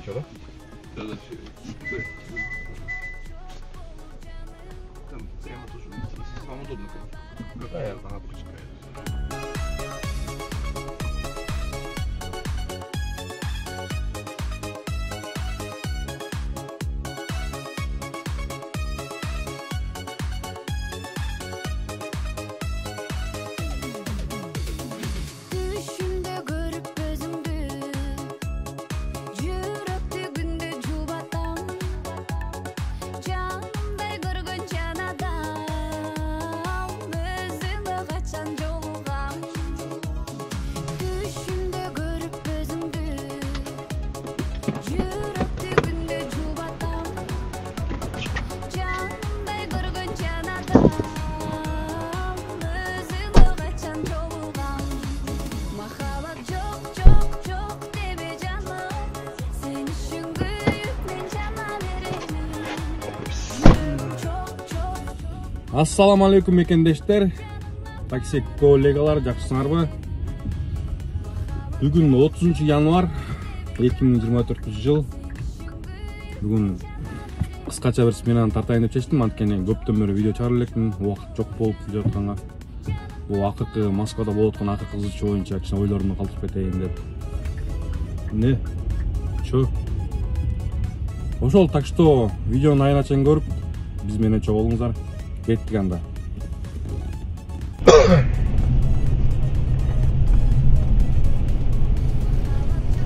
ничего, да? Там прямо тоже. Вам удобно, как она опускается. Assalamu alaikum mekendештер. Такси коллегалар, жакшысыңарбы? Бүгүн 30 январ 2024 жыл. Бүгүн кыскача бир сменаны тартайын деп чечтим. Анткени көптөн бери видео чыгара элекмин. Убакыт жок болуп келе жатканга. Бул акыркы Москвада болуп аткан акыркы кызычы боюнча кичине ойлорумду калтырып кетейин деп. Не? Чо? Ошол, так что видеону айына чейин көрүп, биз менен чогуу болуңуздар. Кеттик анда.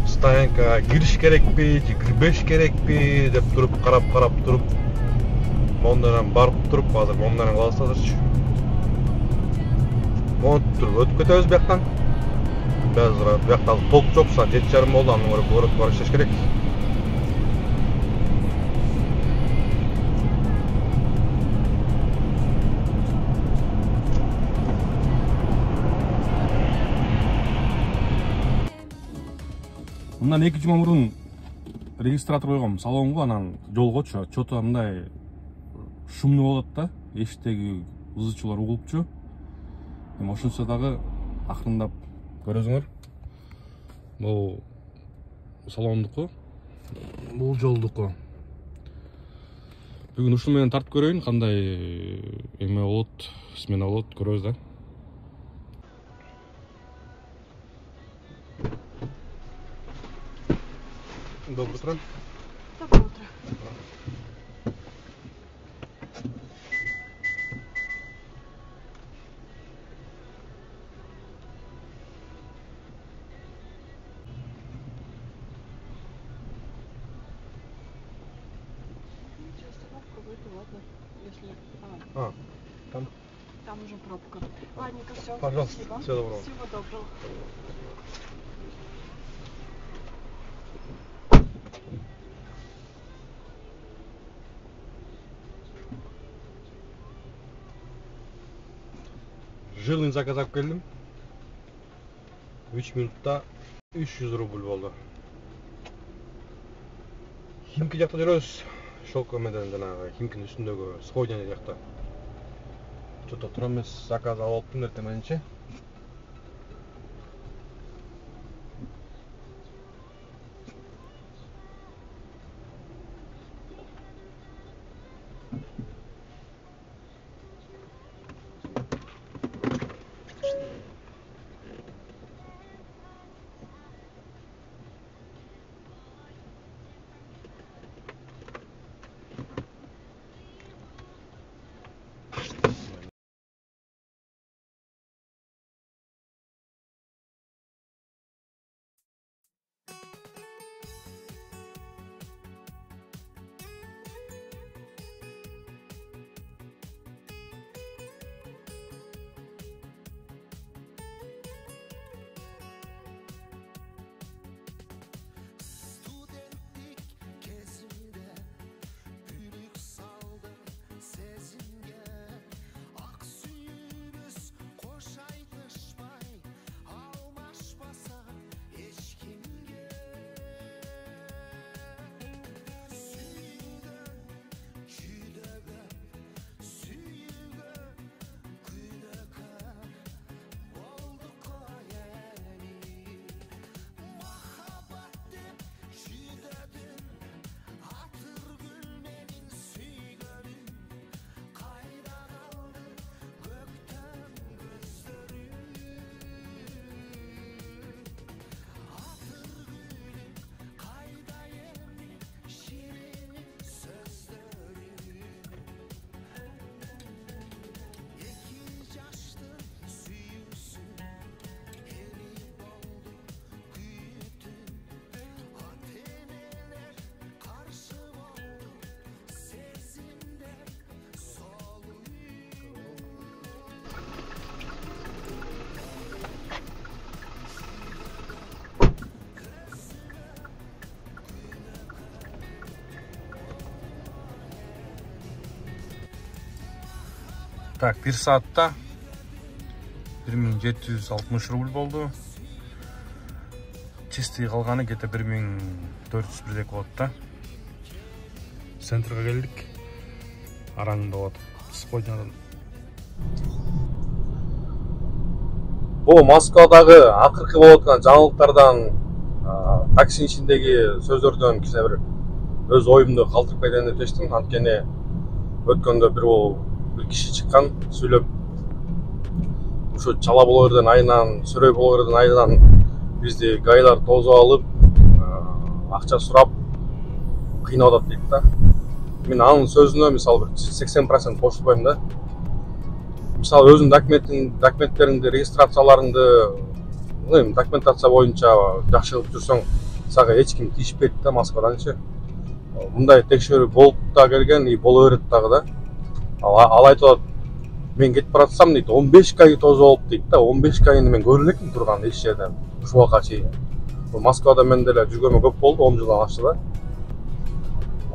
Стоянкага кириш керекпи, же кирбеш керекпи деп туруп карап туруп, мондан барып туруп, азыр мондан каласыздарчы. Монтуп өтүп кетебиз бияктан. Азыр биякта толук жок, саат 7:30 болду, андан көрө көрөп барыш керек. Мындан 2 жума мурун регистратор койгом салонго, анан жолгочу чото мындай шумный болот да, эшиктеги ызычуулар угулупчу. Эми ошончо дагы акырындап көрөсүңөр. Бул салондуку, бул жолдуку. Бүгүн ушул менен тартып көрөйүн, кандай эме болот, смена болот, көрөбүз да. Доброе утро. Доброе утро. Сейчас остановка будет, ладно, если... Там уже пробка. Ладненько, все. Пожалуйста, спасибо. всего доброго. Всего доброго. Жирный заказ алып келдим. 3 минутта 300 рубль болду. Химки жакта жүрөбүз. Шелковый меден жанагы Химкинин үстүндөгү сходняный жакта. Чото тура эмес заказ алып алыптым эртең мененче. Так, 1 saatda 1760 рубль болду. Чистый калганы где-то 1400 бірдек болот да. Центрге келдик. Араңда болот. Сходнядан. Бу Москвадагы акыркы болуп аткан жаңылыктардан, такси ичиндеги сөздөрдөн кичине бир өз оюмду калтырып кетейин деп чечтим. Анткени өткөндө бир киши чыккан, сүйлөп, ушу чала блогерден айынан, сүрөй блогерден айынан бизди гайлар тозуп алып, акча сурап кыйнап атат дейт да. Мен анын сөзүнө мисалы 80% кошулбайм да. Мисалы өзүнүн документтериңди, регистрацияларыңды, документация боюнча жакшы кылып жүрсөң, сага эч ким тийишпейт да Москваданчы. Мындай текшерүү болуп да келген, боло берет дагы да. Ал айтып атат, мен кетип баратсам дейт, 15 ай тозуп алып дейт да. 15 айны мен көрө элекмин турган эч жерден. Ушул убакка чейин. Москвада мен деле жүргөнүм көп болду, 10 жылдан ашты да.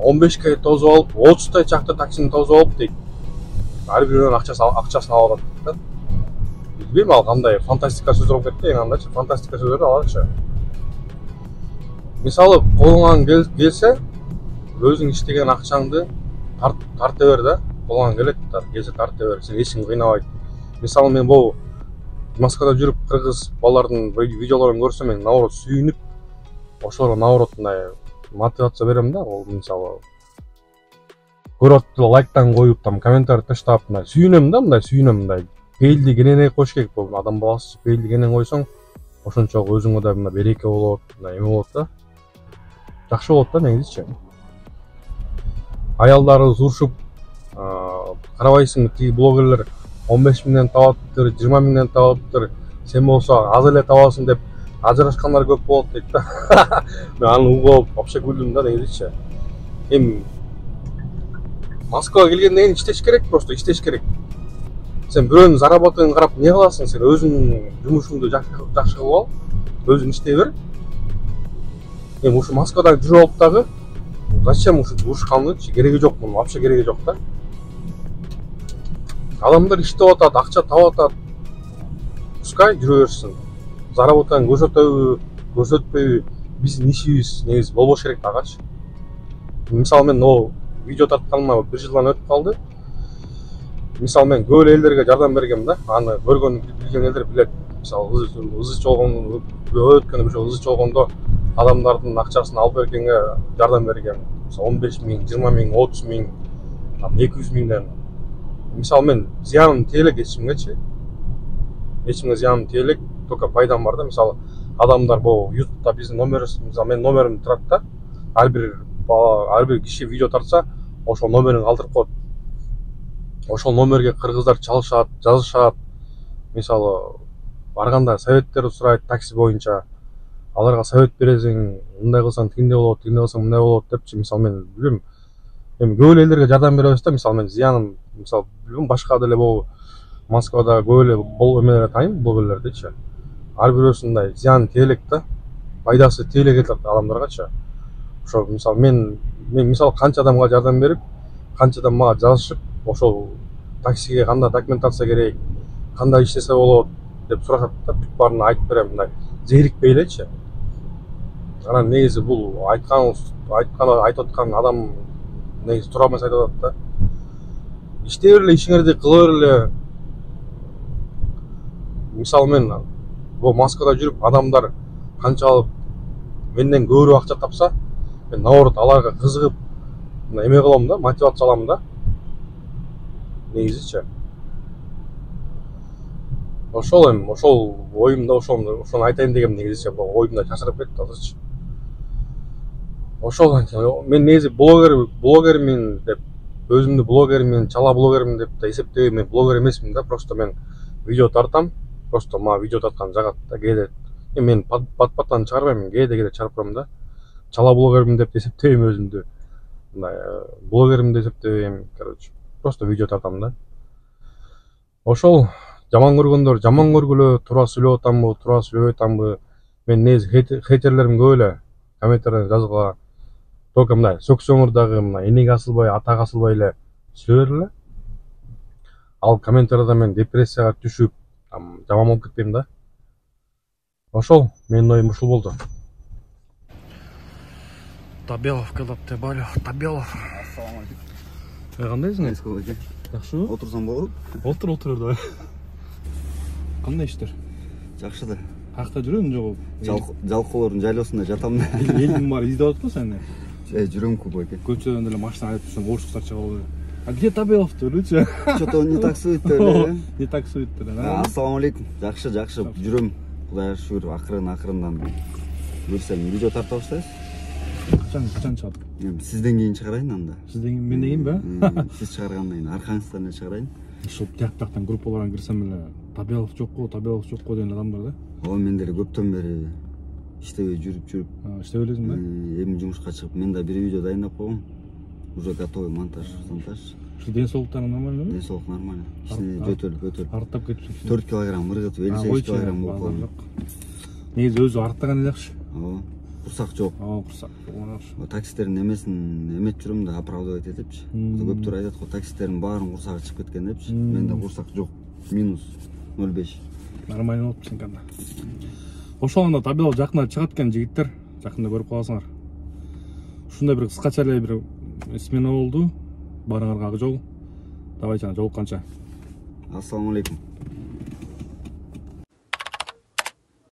15 ай тозуп алып, 30 чакта таксини тозуп алып дейт. Ар бирөөнүн акчасын алып атат да. Билбейм, ал кандай фантастика сөздөр болуп кетти, андайчы фантастика сөздөр алачы. Мисалы, колуңан келсе, өзүң иштеген акчаңды тарта бер да. Колуңан келсе тарта бер, сен эч ким кыйнабайт. Мисалы, мен бул Москвада жүрүп кыргыз балдардын видеолорун көрсөм, мен наоборот сүйүнүп, ошолорго наоборот мындай мотивация берем да. Ол мисалы көрөт лайктан коюп, там комментарий таштап, мындай сүйүнөм да, мындай пейилди кененирээк коюш керек. Бул адам баласы пейилди кенен койсоң, ошончо өзүңө да мындай береке болот, мындай эме болот да. Жакшы болот да негизичи. Аялдарыбыз урушуп, карабайсың, тиги блогерлер 15 миңден табаптыр, 20 миңден табаптыр, сен болсо аз эле табасың деп ажырашкандар көп болот дейт да. Мен аны угуп вообще күлдүм да негизичи. Эми Москвага келгенден кийин иштеш керек, просто иштеш керек. Сен бирөөнүн заработкын карап не кыласың? Сен өзүңнүн жумушуңду жакшы кылып ал, өзүң иштей бер. Эми ушу Москвада жүрүп алып дагы зачем урушканды? Кереги жок, мунун вообще кереги жок да. Адамдар иштеп атат, акча таап атат. Пускай жүрө берсин. Заработканы көрсөтөбү, көрсөтпөйбү, биздин ишибиз негизи болбош керек дагычы. Мисалы мен видео тартканыма 1 жылдан өтүп калды. Мисалы мен көп элдерге жардам бергем да. Аны көргөн билген элдер билет. Мисалы ызы чолгон, өткөндө бир ызы чолгондо адамдардын акчасын алып бергенге жардам бергем. Мисалы 15 миң, 20 миң, 30 миң, 200 миңден. Мисалы мен зыяным теелек эчимгечи. Эчимге зыяным теелек, только пайдам бар да. Мисалы адамдар бул YouTube'да биздин номерибиз, мисалы мен номерим турат да. Ар бир киши видео тартса, ошол номерин калтырып коет. Ошол номерге кыргыздар чалышат, жазышат. Мисалы барганда советтер сурайт такси боюнча. Аларга совет бересиң, мындай кылсаң тигиндей болот, тигиндей кылсаң мындай болот депчи. Мисалы мен билбейм. Эми көп элдерге жардам беребиз да. Мисалы мен зыяным, мисалы билбейм, башка деле бул Москвада көп эле бул эмелерди тайм, блогерлердичи. Ар бирөөсүндай зыян теелек да. Пайдасы теелек этет адамдаргачы. Ошо мисалы мен мисалы канча адамга жардам берип, канча адам мага жазышып, ошол таксиге кандай документация керек, кандай иштесе болот деп сурашат да. Бүт баарын айтып берем, мындай зерикпей элечи. Анан негизи бул айтып аткан адам негизи туура эмес айтып атат да. Иштей бер эле, ишиңерди кыла бер эле. Мисалы мен бул Москвада жүрүп адамдар канчалык менден көбүрөөк акча тапса, мен наоборот аларга кызыгып, эме кылам да, мотивация алам да. Негизичи. Ошол оюмда ошону айтайын дегем негизичи, бул оюмда чачырып кетти азырчы. Ошол мен негизи блогермин деп, өзүмдү блогермин, чала блогермин деп да эсептебейм. Мен блогер эмесмин да, просто мен видео тартам. Просто мага видео тарткан жагат да, кээде. Мен паттан чыгарбайм, кээде чыгарып турам да. Чала блогермин деп эсептебейм өзүмдү. Мындай блогермин деп эсептебейм, короче. Просто видео тартам да. Ошол жаман көргөндөр жаман көргүлө, туура сүйлөп атамбы, туура сүйлөбөй атамбы. Мен негизи хейтерлерим көп эле. Комменттерде жазууга только мындай сөксөңөр дагы мындай энеге асылбай, атага асылбай эле сүйлөбөр эле. Ал комментарияда мен депрессияга түшүп, жаман болуп кетпейм да. Ошол менин оюм ушул болду. Табелов келип Тебалев, Табелов. Кандайсың? Жакшыбы? Отырсам болот? Отур давай. Кандай иштер? Жакшы да. Каякта жүрөм жок? Жалкоолордун жайлоосунда жатам да. Элдин баары издеп атпы сени? Жүрөм көп экен. Көчөдөн эле машина айдап жүрсөң, орусча чыга албай. А где Табелов делчү? Что-то не таксует эле. Не таксует эле. Ассаламу алейкум. Жакшы, жүрөм. Кудайга шүгүр, акырындан көрсөм видео тарта баштайбыз. Качан чыгат? Сизден кийин чыгарайын анда. Сизден кийин менден кийинби? Сиз чыгаргандан кийин аркаңыздан эле чыгарайын. Ушул тияктактан группаларга кирсем эле Табелов жокко деген адам бар да. Ооба, мен деле көптөн бери иштебей жүрүп. Иштеп элесиң да? Эми жумушка чыгып, мен да бир видео дайындап койгом. Уже готовый монтаж. Ушул ден соолуктарың нормальныйбы? Ден соолук нормально. Жөтөл. Арттап кетипсиң. 4 килограмм ыргытып, 58 килограмм болуп калдым. Негизи өзү арттаган эле жакшы. Ооба. Курсак жок. Курсак жок. Таксистердин эмесин эметип жүрөм да, оправдывать этипчи. Көптөр айтат го, таксистердин баарынын курсагы чыгып кеткен депчи. Менде курсак жок. Минус 0,5. Нормально болуптур сен анда. Ошол анда Табелов жакында чыгат экен жигиттер. Жакында көрүп каласыңар. Ушундай бир кыскача эле бир смена болду. Барыңарга ак жол. Давай жана жолукканча. Ассаламу алейкум.